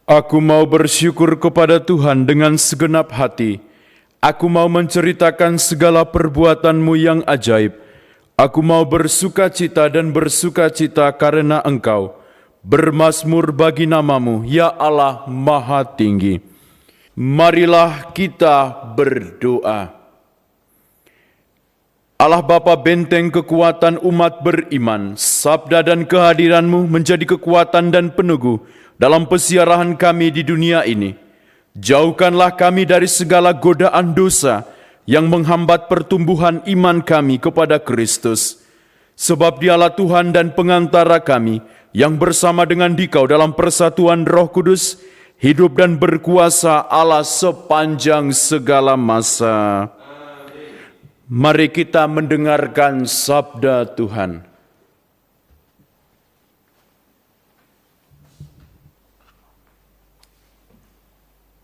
Aku mau bersyukur kepada Tuhan dengan segenap hati. Aku mau menceritakan segala perbuatan-Mu yang ajaib. Aku mau bersukacita dan bersukacita karena Engkau. Bermazmur bagi nama-Mu, ya Allah Maha Tinggi. Marilah kita berdoa. Allah Bapa benteng kekuatan umat beriman, sabda dan kehadiran-Mu menjadi kekuatan dan peneguh dalam pesiarahan kami di dunia ini. Jauhkanlah kami dari segala godaan dosa yang menghambat pertumbuhan iman kami kepada Kristus. Sebab Dialah Tuhan dan pengantara kami yang bersama dengan Dikau dalam persatuan Roh Kudus, hidup dan berkuasa Allah sepanjang segala masa. Mari kita mendengarkan sabda Tuhan.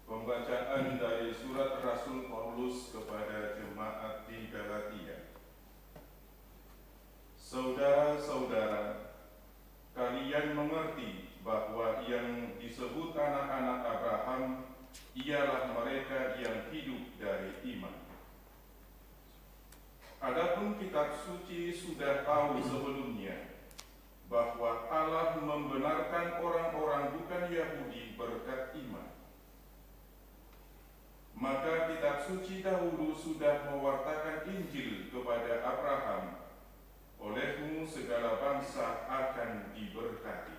Pembacaan dari surat Rasul Paulus kepada jemaat di Galatia. Saudara-saudara, kalian mengerti bahwa yang disebut anak-anak Abraham ialah mereka yang hidup dari iman. Adapun kitab suci sudah tahu sebelumnya bahwa Allah membenarkan orang-orang bukan Yahudi berkat iman. Maka kitab suci dahulu sudah mewartakan Injil kepada Abraham, olehmu segala bangsa akan diberkati.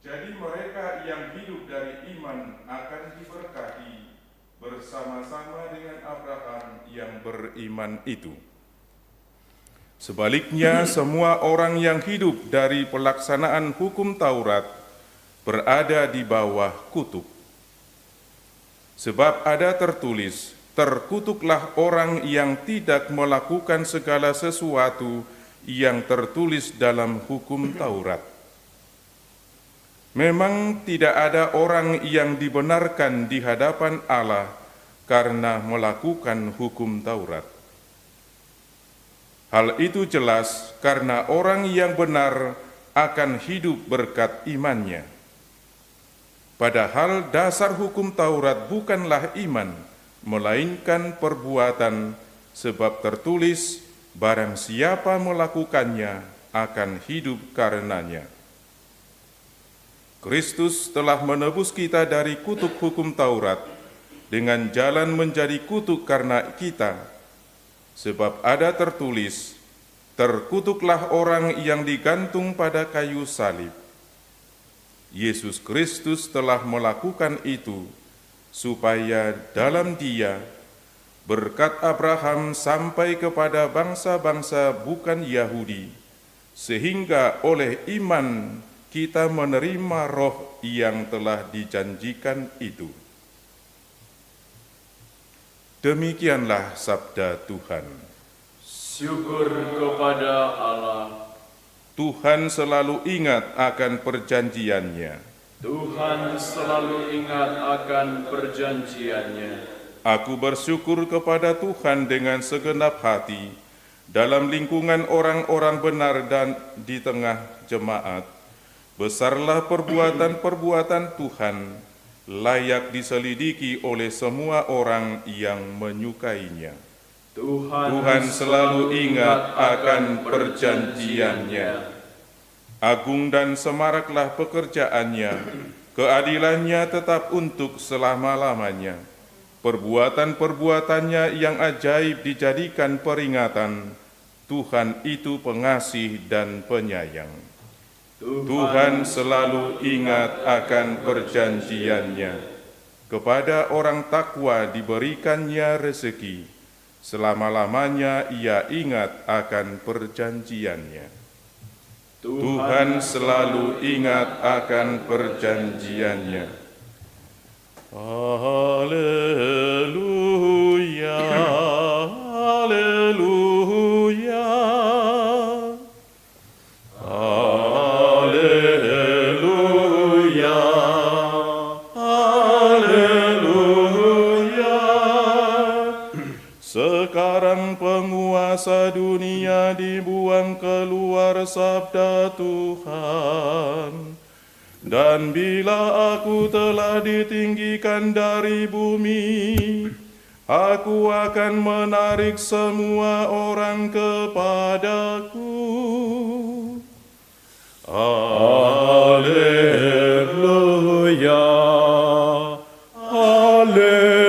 Jadi mereka yang hidup dari iman akan diberkati bersama-sama dengan Abraham yang beriman itu. Sebaliknya, semua orang yang hidup dari pelaksanaan hukum Taurat berada di bawah kutuk. Sebab ada tertulis, terkutuklah orang yang tidak melakukan segala sesuatu yang tertulis dalam hukum Taurat. Memang tidak ada orang yang dibenarkan di hadapan Allah karena melakukan hukum Taurat. Hal itu jelas karena orang yang benar akan hidup berkat imannya. Padahal dasar hukum Taurat bukanlah iman, melainkan perbuatan, sebab tertulis, barang siapa melakukannya akan hidup karenanya. Kristus telah menebus kita dari kutuk hukum Taurat dengan jalan menjadi kutuk karena kita. Sebab ada tertulis, terkutuklah orang yang digantung pada kayu salib. Yesus Kristus telah melakukan itu supaya dalam Dia berkat Abraham sampai kepada bangsa-bangsa bukan Yahudi, sehingga oleh iman kita menerima roh yang telah dijanjikan itu. Demikianlah sabda Tuhan. Syukur kepada Allah. Tuhan selalu ingat akan perjanjiannya. Tuhan selalu ingat akan perjanjiannya. Aku bersyukur kepada Tuhan dengan segenap hati dalam lingkungan orang-orang benar dan di tengah jemaat. Besarlah perbuatan-perbuatan Tuhan, layak diselidiki oleh semua orang yang menyukainya. Tuhan selalu ingat akan perjanjiannya. Agung dan semaraklah pekerjaannya, keadilannya tetap untuk selama-lamanya. Perbuatan-perbuatannya yang ajaib dijadikan peringatan. Tuhan itu pengasih dan penyayang. Tuhan selalu ingat akan perjanjiannya. Kepada orang takwa diberikannya rezeki. Selama-lamanya ia ingat akan perjanjiannya. Tuhan selalu ingat akan perjanjiannya. Haleluya, haleluya. Sekarang penguasa dunia dibuang keluar, sabda Tuhan. Dan bila aku telah ditinggikan dari bumi, aku akan menarik semua orang kepadaku. Haleluya, haleluya.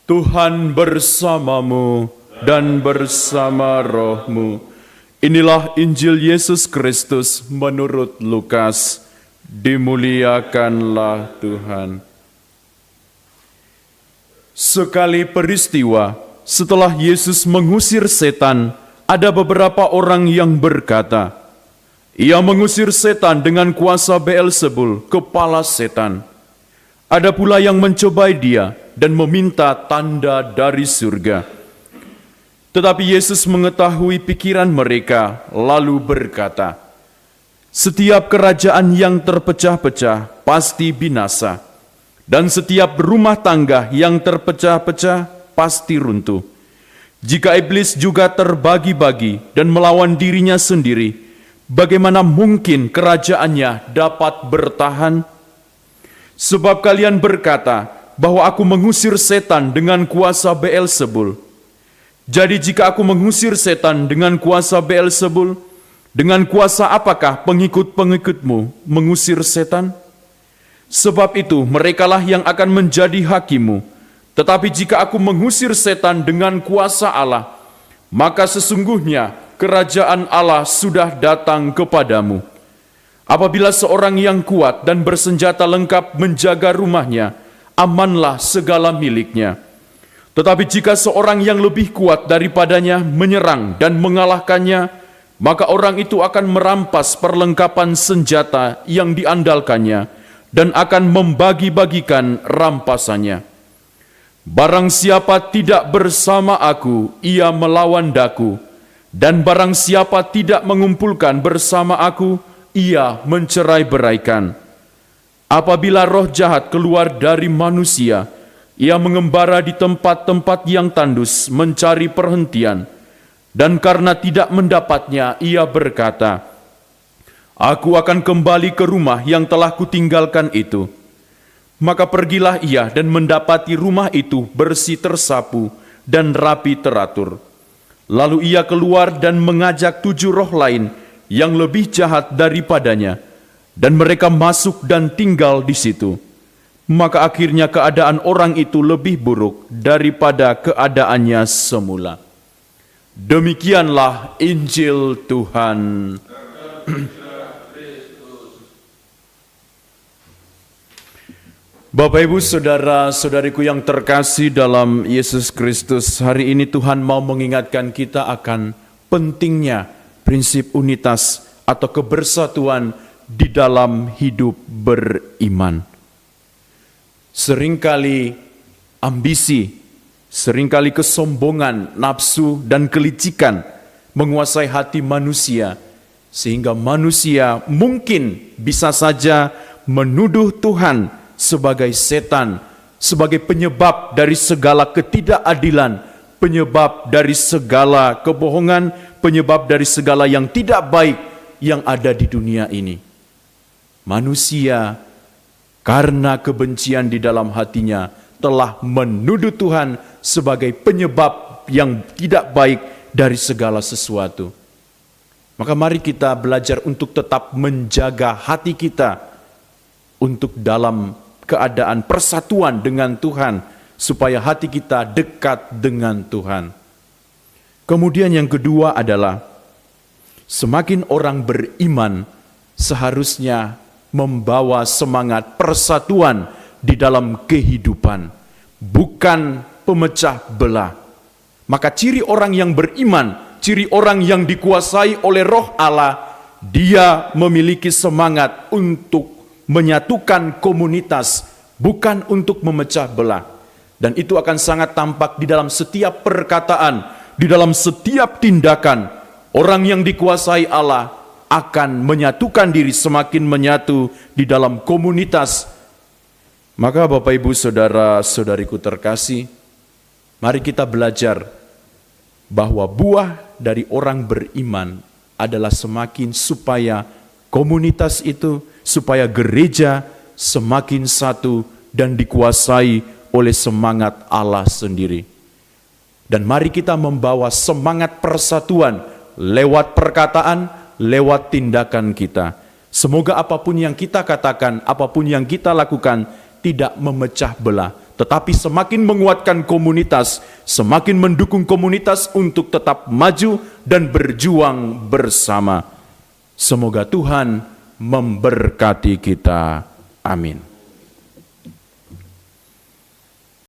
Tuhan bersamamu dan bersama rohmu. Inilah Injil Yesus Kristus menurut Lukas. Dimuliakanlah Tuhan. Sekali peristiwa, setelah Yesus mengusir setan, ada beberapa orang yang berkata, "Ia mengusir setan dengan kuasa Beelzebul, kepala setan." Ada pula yang mencobai dia dan meminta tanda dari surga. Tetapi Yesus mengetahui pikiran mereka, lalu berkata, "Setiap kerajaan yang terpecah-pecah pasti binasa, dan setiap rumah tangga yang terpecah-pecah pasti runtuh. Jika iblis juga terbagi-bagi dan melawan dirinya sendiri, bagaimana mungkin kerajaannya dapat bertahan? Sebab kalian berkata bahwa aku mengusir setan dengan kuasa Beelzebul. Jadi jika aku mengusir setan dengan kuasa Beelzebul, dengan kuasa apakah pengikut-pengikutmu mengusir setan? Sebab itu merekalah yang akan menjadi hakimu. Tetapi jika aku mengusir setan dengan kuasa Allah, maka sesungguhnya kerajaan Allah sudah datang kepadamu. Apabila seorang yang kuat dan bersenjata lengkap menjaga rumahnya, amanlah segala miliknya. Tetapi jika seorang yang lebih kuat daripadanya menyerang dan mengalahkannya, maka orang itu akan merampas perlengkapan senjata yang diandalkannya dan akan membagi-bagikan rampasannya. Barang siapa tidak bersama aku, ia melawan daku, dan barang siapa tidak mengumpulkan bersama aku, ia mencerai-beraikan. Apabila roh jahat keluar dari manusia, ia mengembara di tempat-tempat yang tandus mencari perhentian, dan karena tidak mendapatnya, ia berkata, "Aku akan kembali ke rumah yang telah kutinggalkan itu." Maka pergilah ia dan mendapati rumah itu bersih tersapu dan rapi teratur. Lalu ia keluar dan mengajak 7 roh lain yang lebih jahat daripadanya, dan mereka masuk dan tinggal di situ. Maka akhirnya keadaan orang itu lebih buruk daripada keadaannya semula. Demikianlah Injil Tuhan. Bapak, Ibu, saudara-saudariku yang terkasih dalam Yesus Kristus, hari ini Tuhan mau mengingatkan kita akan pentingnya prinsip unitas atau kebersatuan di dalam hidup beriman. Seringkali ambisi, seringkali kesombongan, nafsu, dan kelicikan menguasai hati manusia, sehingga manusia mungkin bisa saja menuduh Tuhan sebagai setan, sebagai penyebab dari segala ketidakadilan, penyebab dari segala kebohongan, penyebab dari segala yang tidak baik yang ada di dunia ini. Manusia karena kebencian di dalam hatinya telah menuduh Tuhan sebagai penyebab yang tidak baik dari segala sesuatu. Maka mari kita belajar untuk tetap menjaga hati kita untuk dalam keadaan persatuan dengan Tuhan, supaya hati kita dekat dengan Tuhan. Kemudian yang kedua adalah semakin orang beriman seharusnya membawa semangat persatuan di dalam kehidupan, bukan pemecah belah. Maka ciri orang yang beriman, ciri orang yang dikuasai oleh Roh Allah, dia memiliki semangat untuk menyatukan komunitas, bukan untuk memecah belah. Dan itu akan sangat tampak di dalam setiap perkataan, di dalam setiap tindakan. Orang yang dikuasai Allah akan menyatukan diri, semakin menyatu di dalam komunitas. Maka Bapak, Ibu, saudara-saudariku terkasih, mari kita belajar bahwa buah dari orang beriman adalah semakin supaya komunitas itu, supaya gereja semakin satu dan dikuasai oleh semangat Allah sendiri. Dan mari kita membawa semangat persatuan lewat perkataan, lewat tindakan kita. Semoga apapun yang kita katakan, apapun yang kita lakukan tidak memecah belah, tetapi semakin menguatkan komunitas, semakin mendukung komunitas untuk tetap maju dan berjuang bersama. Semoga Tuhan memberkati kita. Amin.